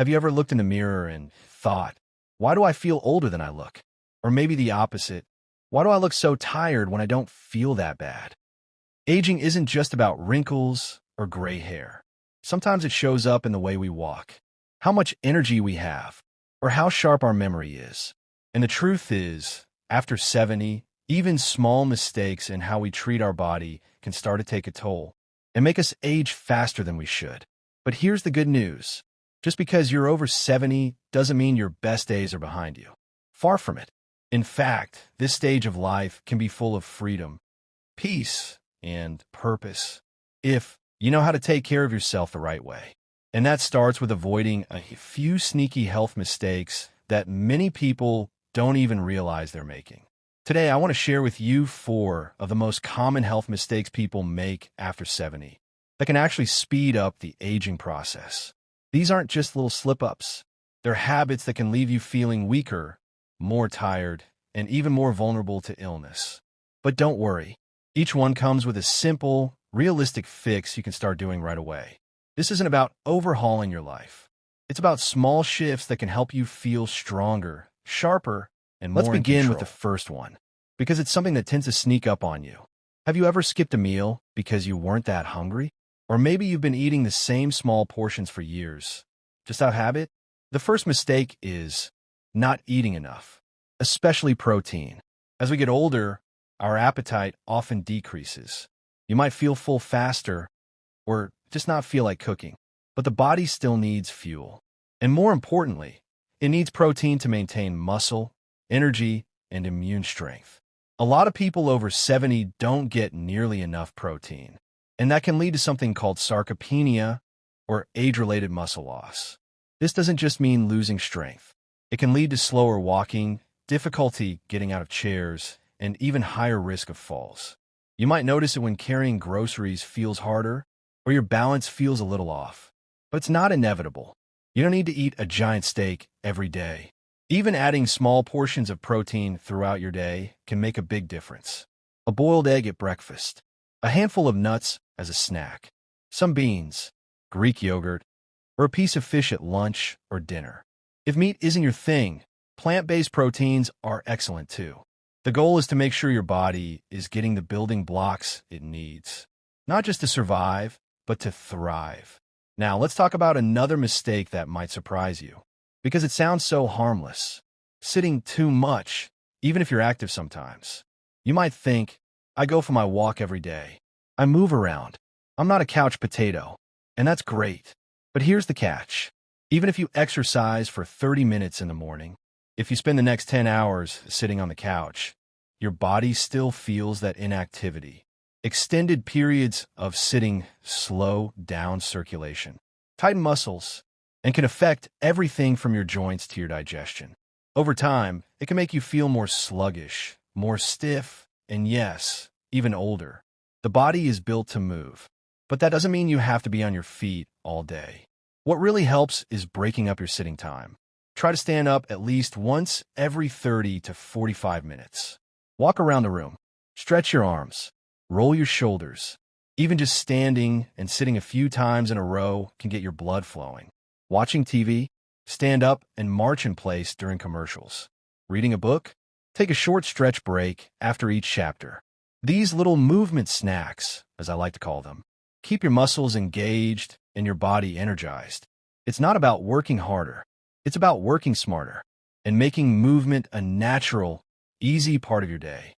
Have you ever looked in the mirror and thought, why do I feel older than I look? Or maybe the opposite, why do I look so tired when I don't feel that bad? Aging isn't just about wrinkles or gray hair. Sometimes it shows up in the way we walk, how much energy we have, or how sharp our memory is. And the truth is, after 70, even small mistakes in how we treat our body can start to take a toll and make us age faster than we should. But here's the good news. Just because you're over 70 doesn't mean your best days are behind you. Far from it. In fact, this stage of life can be full of freedom, peace, and purpose if you know how to take care of yourself the right way. And that starts with avoiding a few sneaky health mistakes that many people don't even realize they're making. Today, I want to share with you 4 of the most common health mistakes people make after 70 that can actually speed up the aging process. These aren't just little slip-ups. They're habits that can leave you feeling weaker, more tired, and even more vulnerable to illness. But don't worry. Each one comes with a simple, realistic fix you can start doing right away. This isn't about overhauling your life. It's about small shifts that can help you feel stronger, sharper, and more in control. Let's begin with the first one, because it's something that tends to sneak up on you. Have you ever skipped a meal because you weren't that hungry? Or maybe you've been eating the same small portions for years, just out of habit? The first mistake is not eating enough, especially protein. As we get older, our appetite often decreases. You might feel full faster or just not feel like cooking, but the body still needs fuel. And more importantly, it needs protein to maintain muscle, energy, and immune strength. A lot of people over 70 don't get nearly enough protein, and that can lead to something called sarcopenia or age-related muscle loss. This doesn't just mean losing strength. It can lead to slower walking, difficulty getting out of chairs, and even higher risk of falls. You might notice it when carrying groceries feels harder or your balance feels a little off. But it's not inevitable. You don't need to eat a giant steak every day. Even adding small portions of protein throughout your day can make a big difference. A boiled egg at breakfast, a handful of nuts as a snack, some beans, Greek yogurt, or a piece of fish at lunch or dinner. If meat isn't your thing, plant-based proteins are excellent too. The goal is to make sure your body is getting the building blocks it needs, not just to survive, but to thrive. Now, let's talk about another mistake that might surprise you, because it sounds so harmless. Sitting too much, even if you're active sometimes. You might think, I go for my walk every day. I move around. I'm not a couch potato. And that's great. But here's the catch. Even if you exercise for 30 minutes in the morning, if you spend the next 10 hours sitting on the couch, your body still feels that inactivity. Extended periods of sitting slow down circulation, tighten muscles, and can affect everything from your joints to your digestion. Over time, it can make you feel more sluggish, more stiff, and yes, even older. The body is built to move, but that doesn't mean you have to be on your feet all day. What really helps is breaking up your sitting time. Try to stand up at least once every 30 to 45 minutes. Walk around the room, stretch your arms, roll your shoulders. Even just standing and sitting a few times in a row can get your blood flowing. Watching TV, stand up and march in place during commercials. Reading a book, take a short stretch break after each chapter. These little movement snacks, as I like to call them, keep your muscles engaged and your body energized. It's not about working harder. It's about working smarter and making movement a natural, easy part of your day.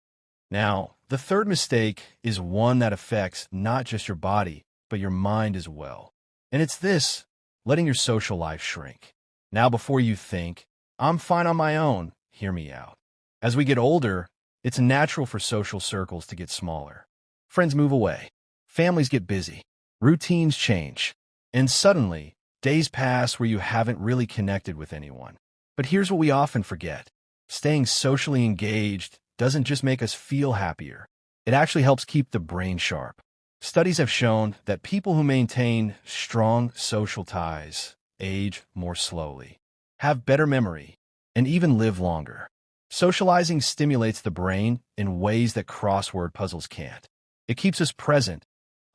Now, the third mistake is one that affects not just your body, but your mind as well. And it's this, letting your social life shrink. Now, before you think, I'm fine on my own, hear me out. As we get older, it's natural for social circles to get smaller. Friends move away, families get busy, routines change, and suddenly, days pass where you haven't really connected with anyone. But here's what we often forget. Staying socially engaged doesn't just make us feel happier. It actually helps keep the brain sharp. Studies have shown that people who maintain strong social ties age more slowly, have better memory, and even live longer. Socializing stimulates the brain in ways that crossword puzzles can't. It keeps us present,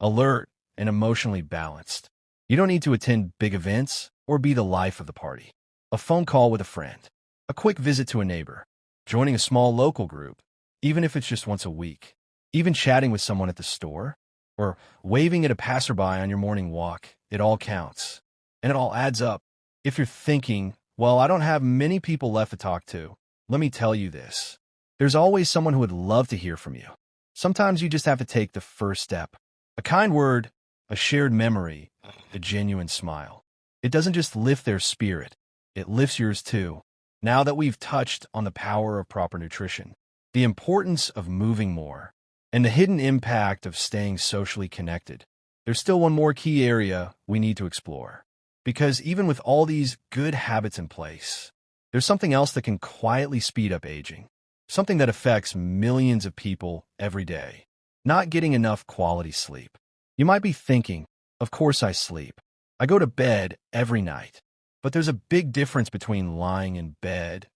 alert, and emotionally balanced. You don't need to attend big events or be the life of the party. A phone call with a friend, a quick visit to a neighbor, joining a small local group, even if it's just once a week, even chatting with someone at the store, or waving at a passerby on your morning walk, it all counts. And it all adds up. If you're thinking, well, I don't have many people left to talk to, let me tell you this. There's always someone who would love to hear from you. Sometimes you just have to take the first step. A kind word, a shared memory, a genuine smile. It doesn't just lift their spirit, it lifts yours too. Now that we've touched on the power of proper nutrition, the importance of moving more, and the hidden impact of staying socially connected, there's still one more key area we need to explore. Because even with all these good habits in place, there's something else that can quietly speed up aging. Something that affects millions of people every day. Not getting enough quality sleep. You might be thinking, of course I sleep. I go to bed every night. But there's a big difference between lying in bed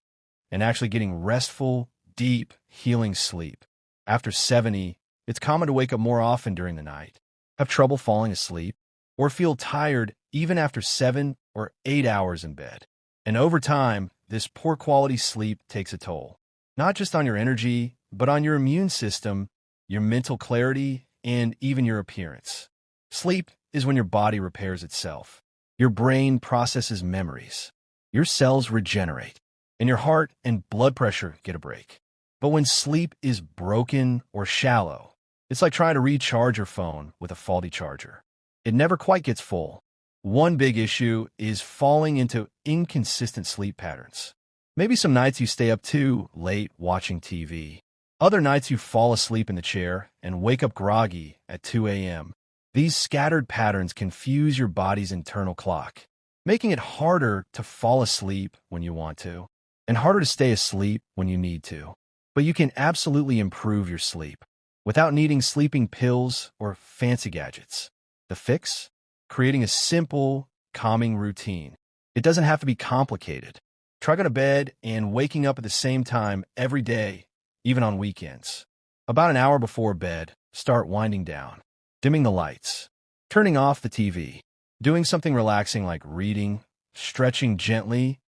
and actually getting restful, deep, healing sleep. After 70, it's common to wake up more often during the night, have trouble falling asleep, or feel tired even after 7 or 8 hours in bed. And over time, this poor quality sleep takes a toll. Not just on your energy, but on your immune system, your mental clarity, and even your appearance. Sleep is when your body repairs itself. Your brain processes memories. Your cells regenerate, and your heart and blood pressure get a break. But when sleep is broken or shallow, it's like trying to recharge your phone with a faulty charger. It never quite gets full. One big issue is falling into inconsistent sleep patterns. Maybe some nights you stay up too late watching TV. Other nights you fall asleep in the chair and wake up groggy at 2 a.m. These scattered patterns confuse your body's internal clock, making it harder to fall asleep when you want to, and harder to stay asleep when you need to. But you can absolutely improve your sleep without needing sleeping pills or fancy gadgets. The fix? Creating a simple, calming routine. It doesn't have to be complicated. Try going to bed and waking up at the same time every day, even on weekends. About an hour before bed, start winding down, dimming the lights, turning off the TV, doing something relaxing like reading, stretching gently,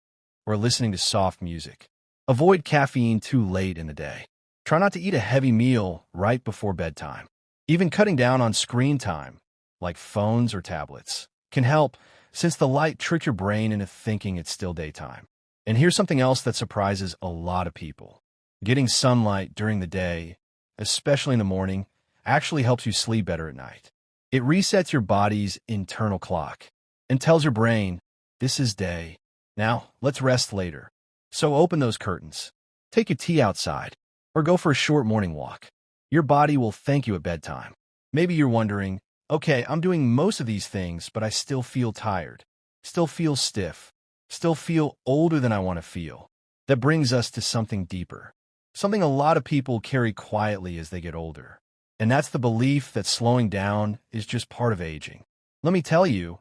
or listening to soft music. Avoid caffeine too late in the day. Try not to eat a heavy meal right before bedtime. Even cutting down on screen time, like phones or tablets, can help since the light tricks your brain into thinking it's still daytime. And here's something else that surprises a lot of people. Getting sunlight during the day, especially in the morning, actually helps you sleep better at night. It resets your body's internal clock and tells your brain, this is day. Now, let's rest later. So open those curtains, take your tea outside, or go for a short morning walk. Your body will thank you at bedtime. Maybe you're wondering, okay, I'm doing most of these things, but I still feel tired, still feel stiff, still feel older than I want to feel. That brings us to something deeper, something a lot of people carry quietly as they get older. And that's the belief that slowing down is just part of aging. Let me tell you,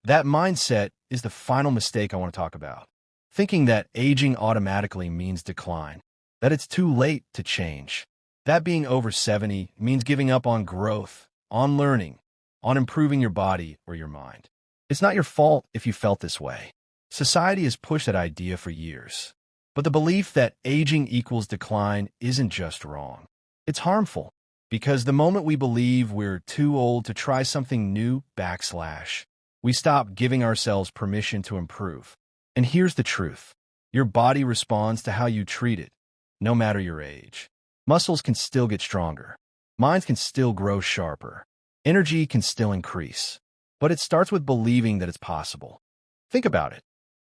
that mindset is the final mistake I want to talk about. Thinking that aging automatically means decline, that it's too late to change. That being over 70 means giving up on growth, on learning, on improving your body or your mind. It's not your fault if you felt this way. Society has pushed that idea for years. But the belief that aging equals decline isn't just wrong. It's harmful, because the moment we believe we're too old to try something new, we stop giving ourselves permission to improve. And here's the truth. Your body responds to how you treat it, no matter your age. Muscles can still get stronger. Minds can still grow sharper. Energy can still increase. But it starts with believing that it's possible. Think about it.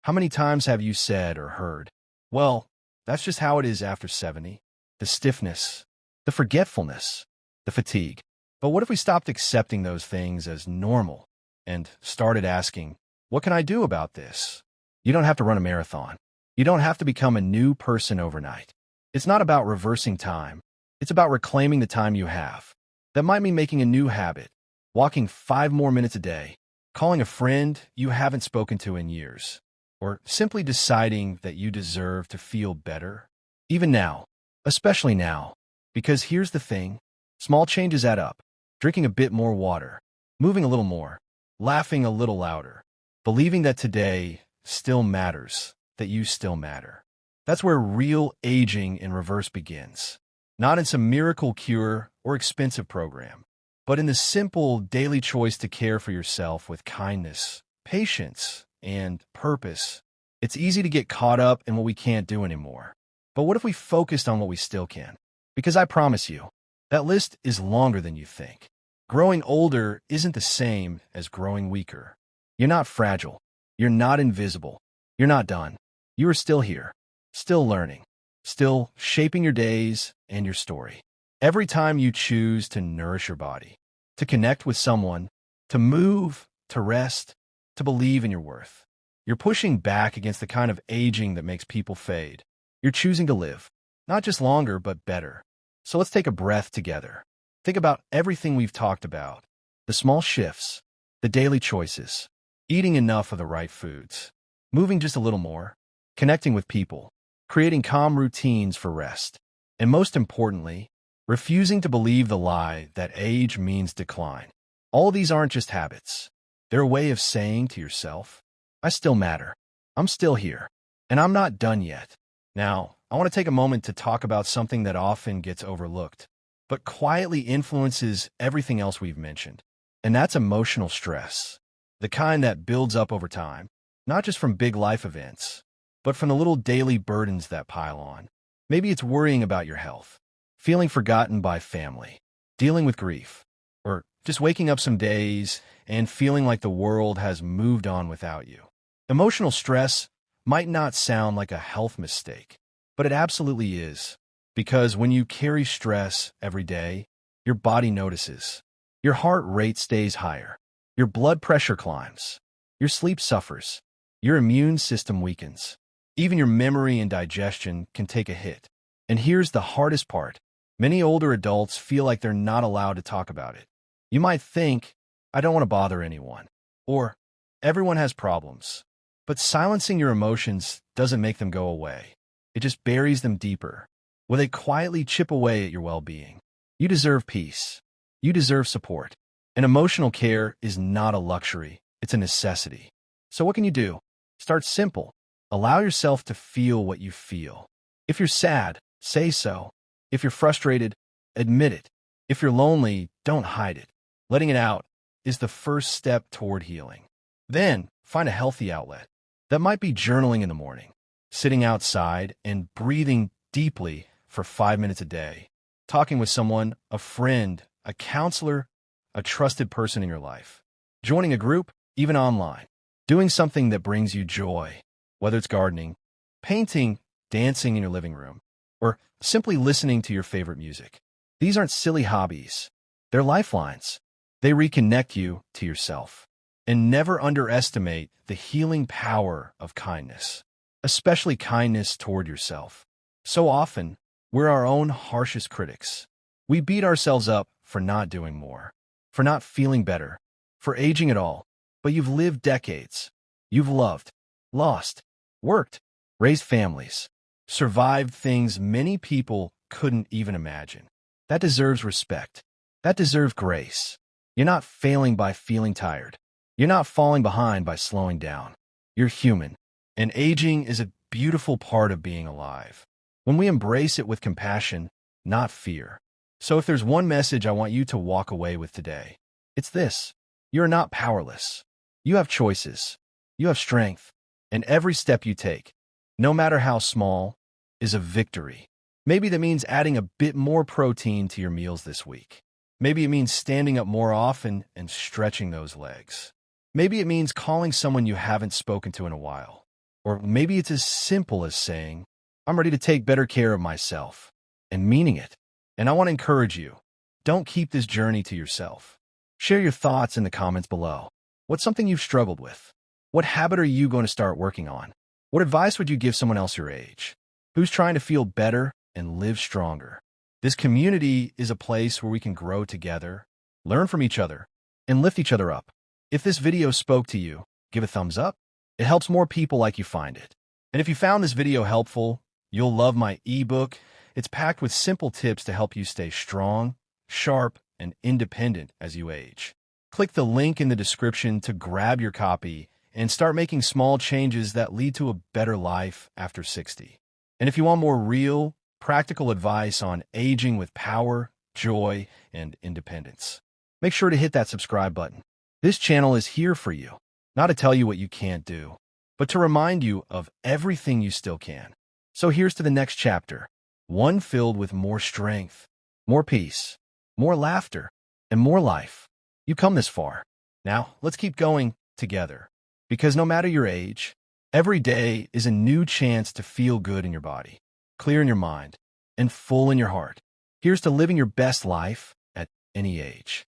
How many times have you said or heard, well, that's just how it is after 70? The stiffness, the forgetfulness, the fatigue. But what if we stopped accepting those things as normal and started asking, what can I do about this? You don't have to run a marathon. You don't have to become a new person overnight. It's not about reversing time. It's about reclaiming the time you have. That might mean making a new habit, walking 5 more minutes a day, calling a friend you haven't spoken to in years, or simply deciding that you deserve to feel better. Even now, especially now, because here's the thing, small changes add up. Drinking a bit more water, moving a little more, laughing a little louder, believing that today still matters, that you still matter. That's where real aging in reverse begins. Not in some miracle cure or expensive program, but in the simple daily choice to care for yourself with kindness, patience, and purpose. It's easy to get caught up in what we can't do anymore. But what if we focused on what we still can? Because I promise you, that list is longer than you think. Growing older isn't the same as growing weaker. You're not fragile. You're not invisible. You're not done. You are still here, still learning, still shaping your days and your story. Every time you choose to nourish your body, to connect with someone, to move, to rest, to believe in your worth, you're pushing back against the kind of aging that makes people fade. You're choosing to live, not just longer, but better. So let's take a breath together. Think about everything we've talked about, the small shifts, the daily choices, eating enough of the right foods, moving just a little more, connecting with people, creating calm routines for rest, and most importantly, refusing to believe the lie that age means decline. All these aren't just habits. They're a way of saying to yourself, I still matter. I'm still here. And I'm not done yet. Now, I want to take a moment to talk about something that often gets overlooked, but quietly influences everything else we've mentioned. And that's emotional stress. The kind that builds up over time, not just from big life events, but from the little daily burdens that pile on. Maybe it's worrying about your health, feeling forgotten by family, dealing with grief, or just waking up some days and feeling like the world has moved on without you. Emotional stress might not sound like a health mistake, but it absolutely is. Because when you carry stress every day, your body notices. Your heart rate stays higher. Your blood pressure climbs. Your sleep suffers. Your immune system weakens. Even your memory and digestion can take a hit. And here's the hardest part. Many older adults feel like they're not allowed to talk about it. You might think, I don't want to bother anyone, or everyone has problems. But silencing your emotions doesn't make them go away. It just buries them deeper, where they quietly chip away at your well-being. You deserve peace. You deserve support. And emotional care is not a luxury. It's a necessity. So what can you do? Start simple. Allow yourself to feel what you feel. If you're sad, say so. If you're frustrated, admit it. If you're lonely, don't hide it. Letting it out is the first step toward healing. Then, find a healthy outlet. That might be journaling in the morning, sitting outside and breathing deeply for 5 minutes a day, talking with someone, a friend, a counselor, a trusted person in your life, joining a group, even online, doing something that brings you joy, whether it's gardening, painting, dancing in your living room, or simply listening to your favorite music. These aren't silly hobbies. They're lifelines. They reconnect you to yourself. And never underestimate the healing power of kindness, especially kindness toward yourself. So often, we're our own harshest critics. We beat ourselves up for not doing more, for not feeling better, for aging at all. But you've lived decades. You've loved, lost, worked, raised families, survived things many people couldn't even imagine. That deserves respect. That deserves grace. You're not failing by feeling tired. You're not falling behind by slowing down. You're human, and aging is a beautiful part of being alive. When we embrace it with compassion, not fear. So if there's one message I want you to walk away with today, it's this. You're not powerless. You have choices. You have strength. And every step you take, no matter how small, is a victory. Maybe that means adding a bit more protein to your meals this week. Maybe it means standing up more often and stretching those legs. Maybe it means calling someone you haven't spoken to in a while. Or maybe it's as simple as saying, I'm ready to take better care of myself, and meaning it. And I want to encourage you, don't keep this journey to yourself. Share your thoughts in the comments below. What's something you've struggled with? What habit are you going to start working on? What advice would you give someone else your age? Who's trying to feel better and live stronger? This community is a place where we can grow together, learn from each other, and lift each other up. If this video spoke to you, give a thumbs up. It helps more people like you find it. And if you found this video helpful, you'll love my ebook. It's packed with simple tips to help you stay strong, sharp, and independent as you age. Click the link in the description to grab your copy and start making small changes that lead to a better life after 60. And if you want more real, practical advice on aging with power, joy, and independence, make sure to hit that subscribe button. This channel is here for you, not to tell you what you can't do, but to remind you of everything you still can. So here's to the next chapter, one filled with more strength, more peace, more laughter, and more life. You come this far. Now, let's keep going together. Because no matter your age, every day is a new chance to feel good in your body, clear in your mind, and full in your heart. Here's to living your best life at any age.